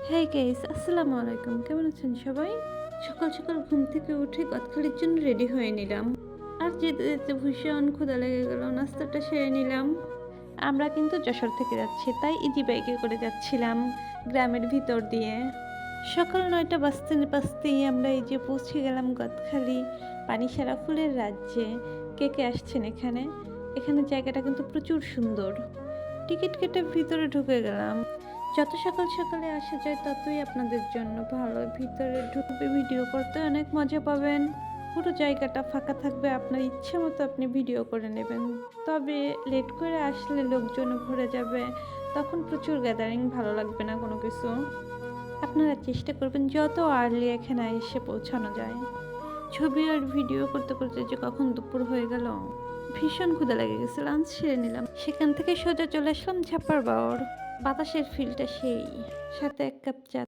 হ্যাঁ গাইস, আসসালামু আলাইকুম। কেমন আছেন সবাই? সকাল সকাল ঘুম থেকে উঠে গদখালির জন্য রেডি হয়ে নিলাম। আর যেতে যেতে ভীষণ ক্ষুধা লেগে গেল, নাস্তাটা সেরে নিলাম। আমরা কিন্তু যশোর থেকে যাচ্ছি, তাই ইজি বাইকে করে যাচ্ছিলাম গ্রামের ভিতর দিয়ে। সকাল ৯টা বাজতে না বাজতেই আমরা এই যে পৌঁছে গেলাম গদখালি পানিসারা ফুলের রাজ্যে। কে কে আসছেন এখানে? এখানে জায়গাটা কিন্তু প্রচুর সুন্দর। টিকিট কেটে ভিতরে ঢুকে গেলাম। যত সকাল সকালে আসা যায় ততই আপনাদের জন্য ভালো। ভিতরে ঢুকবে, ভিডিও করতে অনেক মজা পাবেন। পুরো জায়গাটা ফাঁকা থাকবে, আপনার ইচ্ছে মতো আপনি ভিডিও করে নেবেন। তবে লেট করে আসলে লোকজন ভরে যাবে, তখন প্রচুর গ্যাদারিং, ভালো লাগবে না কোনো কিছু। আপনারা চেষ্টা করবেন যত আর্লি এখানে এসে পৌঁছানো যায়। ছবি আর ভিডিও করতে করতে যে কখন দুপুর হয়ে গেল। ভীষণ ক্ষুধা লেগে গেছে, লাঞ্চ সেরে নিলাম। সেখান থেকে সোজা চলে আসলাম ঝাপার বাওর। বাতাসের ফিলটা সেই, সাথে ১ কাপ চা।